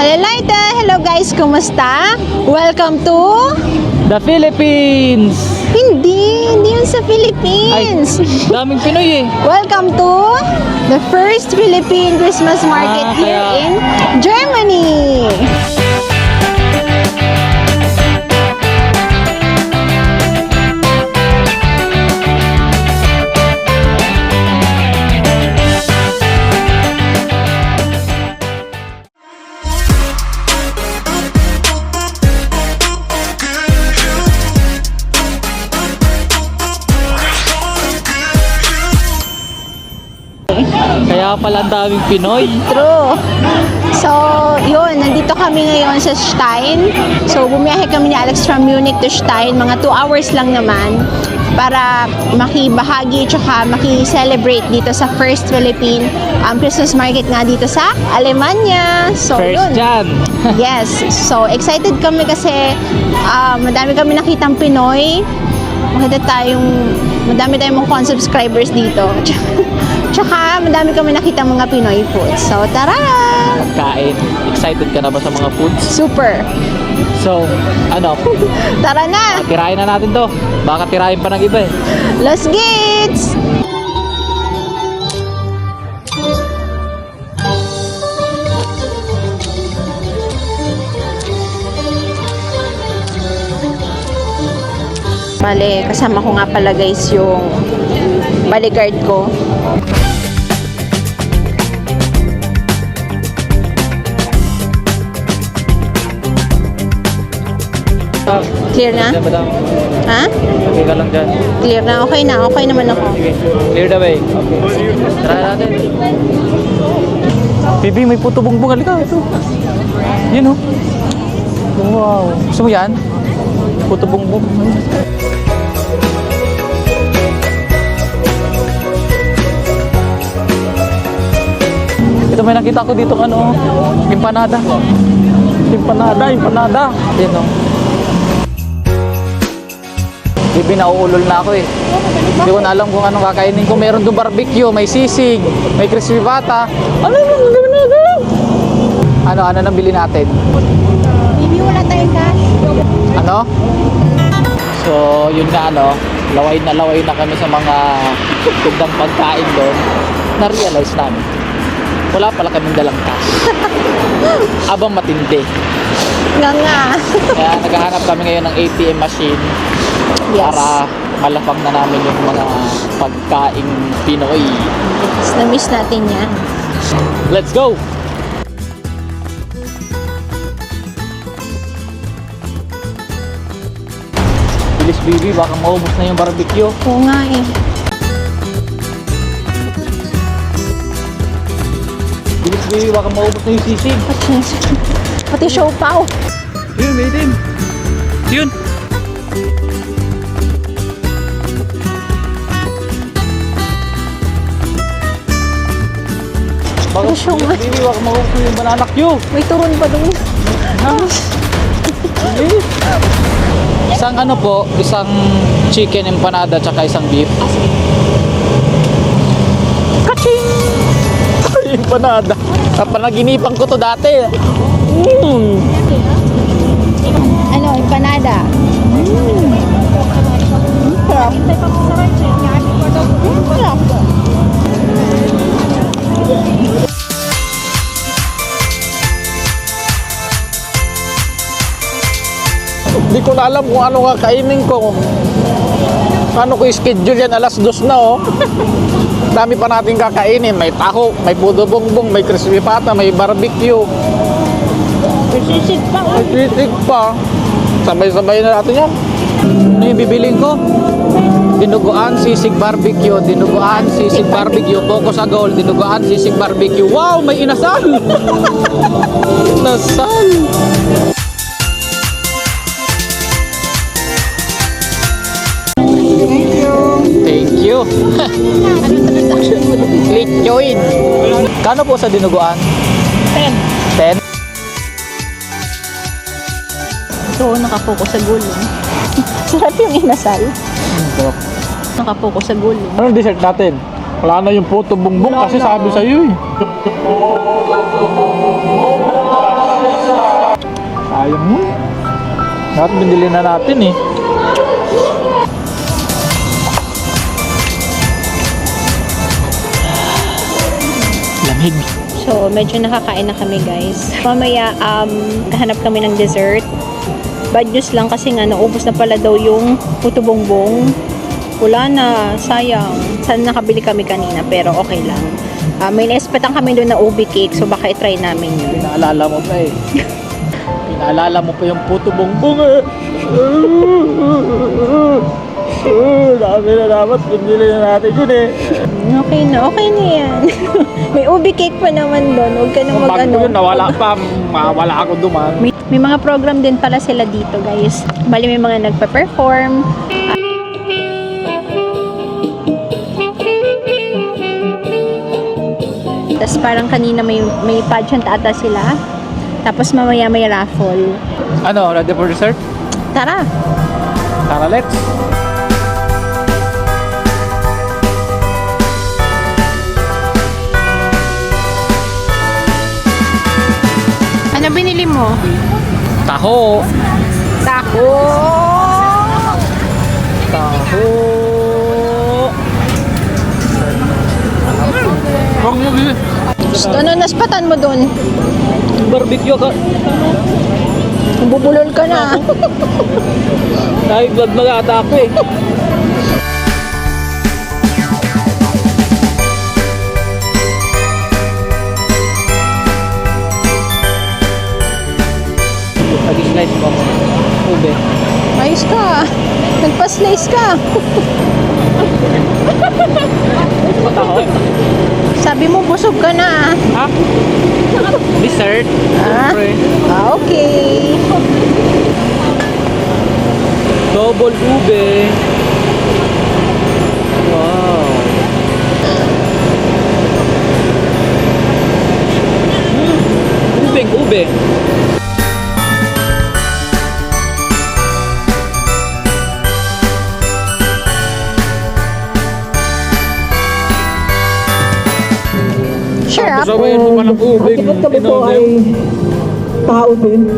Malalaita! Hello guys, kumusta? Welcome to... The Philippines! Hindi yun sa Philippines. Daming Pinoy eh. Welcome to the first Philippine Christmas market here in Germany. Kaya pala ang daming Pinoy. True. So, yun, nandito kami ngayon sa Stein. So, bumiyahe kami ni Alex from Munich to Stein. Mga 2 hours lang naman para makibahagi tsaka makicelebrate dito sa First Philippine Christmas Market nga dito sa Alemanya. So, First yun. dyan. Yes. So, excited kami kasi madami kami nakitang Pinoy. Madami tayong mga subscribers dito. Tsaka madami kami nakita mga Pinoy foods. So, tara! Kain. Excited ka na ba sa mga foods? Super! So, ano? Tara na! Tirahin na natin to. Baka tirahin pa ng iba eh. Los Gates! Bale, kasama ko nga pala guys yung bodyguard ko. Clear na? Ha? Okay ka lang dyan. Clear na? Okay na. Okay naman ako. Sige. Clear the way. Try natin. Bibi, may puto bongbong. Halika. Ito. Yun oh. Wow. Gusto mo yan? Puto bongbong. Ito may nakita ko dito ano, empanada. Empanada. Yan o. Bibi, nauulol na ako eh. Hindi ko na alam kung anong kakainin ko. Meron doon barbecue, may sisig, may crispy pata. Ano nabili natin? Bibi, wala tayong cash. Ano? So, yun nga laway na kami sa mga tindang pagkain doon. Na-realize namin, wala pala kaming dalang cash. Abang matindi. Nga. Kaya naghahanap kami ngayon ng ATM machine. Yes. Para malapag na namin yung mga pagkaing Pinoy. Yes, na-miss natin yan. Let's go! Bilis, baby, baka maubos na yung barbecue. Oo nga eh. Bilis, baby, baka maubos na yung sisig. Pati show pa oh. Yun, made Yun. Baka Show nga. baby, baka maubos na yung banana cue. May turon pa doon. Isang isang chicken empanada tsaka isang beef. Kaching! Empanada. Panaginipan ko to dati. Ano, empanada. Sarap. Sarap. Hindi ko na alam kung ano kakainin ko. Ano ko schedule yan, 2:00 na oh. Dami pa natin kakainin. May taho, may puto bongbong, may crispy pata, may barbecue. May sisig pa oh. May sisig pa. Sabay-sabay na natin yan. Ano yung bibiling ko? Dinuguan, sisig barbecue, dinuguan, sisig barbecue, Poco sa Gold, dinuguan, sisig barbecue. Wow, may inasal! Inasal! Thank you. Ano transaction mo doon? Click join. Kano po sa dinuguan? 10. 10? So, nakapokus sa gulong. Sarap yung inasal. Nakapokus sa gulong. Anong dessert natin? Wala na yung puto bongbong kasi sabi sa iyo eh. Dapat binili na natin eh. Lamig. So, medyo nakakain na kami, guys. Mamaya, kahanap kami ng dessert. Bad news lang kasi nga, naubos na pala daw yung puto bongbong. Wala na, sayang. Sana nakabili kami kanina, pero okay lang. May naespatan kami doon na ubi cake, so baka i-try namin yun. Pinaalala mo pa eh. Pinaalala mo pa yung puto bongbong eh. Dami na dapat, binili na natin yun eh. Okay na yan. May ubi cake pa naman doon. Huwag ka nang Bago mag-ano. yun, nawala pa. Mawala ako duman. May mga program din pala sila dito, guys. Bali, may mga nagpa-perform. Tapos parang kanina may pageant ata sila. Tapos mamaya may raffle. Ano, ready for dessert? Tara! Tara, let's. Ano binili mo? Taho. Taho! Taho. Huwag mo bili. Ano naspatan mo doon? Barbecue ka. Bubulol ka na. Dahil vlog na ata ako eh. Nag-slice mo. Ube. Ayos ka. Nagpa-slice ka. Taho. Sabi mo busog ka na. Ha? Dessert. Siyempre. Okay. Double ube. Wow. Ubeng ube. Sure up. Sabayan mo pa ng ubeng. Kami po ay tao din.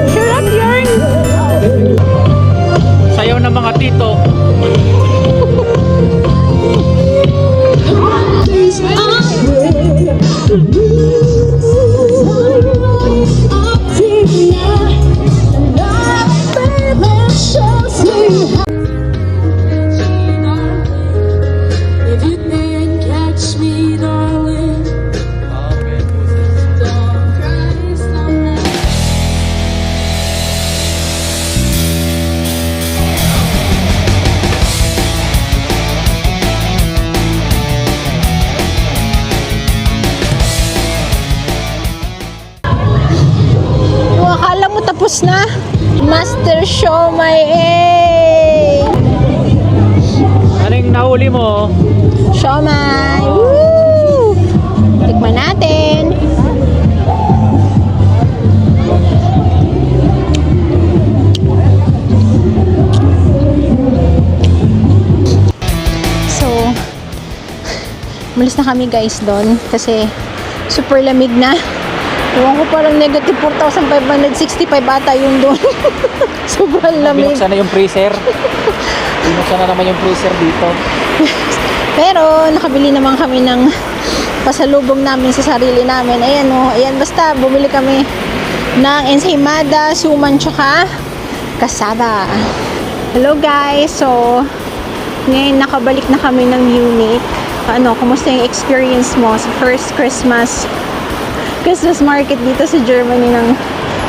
Sure up yarn. Sayaw ng mga tito. If you didn't catch me, darling, don't cry so much. Yung akala mo tapos na. Master Show my A. Anong nahuli mo? Siomay! Woo! Tikman natin. So, umalis na kami guys doon kasi super lamig na. Ewan ko parang negative 4,565 ata yung doon. Sobrang lamig. Binuksan na yung freezer. Binuksan na naman yung freezer dito. Pero nakabili naman kami ng pasalubong namin sa sarili namin. Ayan o, ayan basta bumili kami ng ensaymada, suman tsaka kasaba. Hello guys, so ngayon nakabalik na kami ng Munich. Ano, kumusta yung experience mo sa first Christmas market dito sa Germany ng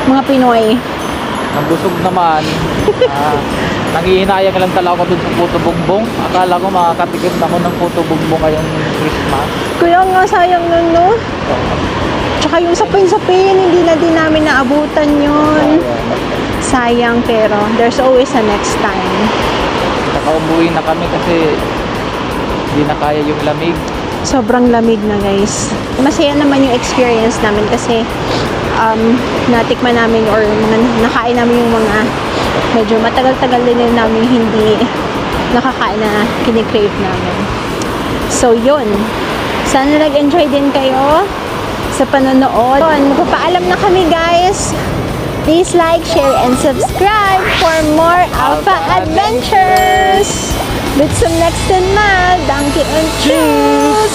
mga Pinoy? Nabusog naman. Nangihinayang lang talaga ako dun sa puto bongbong. Akala ko makakatikim na ako ng puto bongbong ngayong Christmas. Kaya nga sayang nun, no? Tsaka yung sapin-sapin, hindi na din namin naabutan yun. Sayang, pero there's always a next time. Saka umuwi na kami kasi hindi na kaya yung lamig. Sobrang lamig na guys. Masaya naman yung experience namin kasi natikman namin or mga, nakain namin yung mga medyo matagal-tagal din namin hindi nakakain na kinikrave namin. So, yun. Sana nag-enjoy din kayo sa panonood. Yun, magpapaalam na kami, guys. Please like, share, and subscribe for more Alpha Adventures! With some next and mad, donkey and cheers!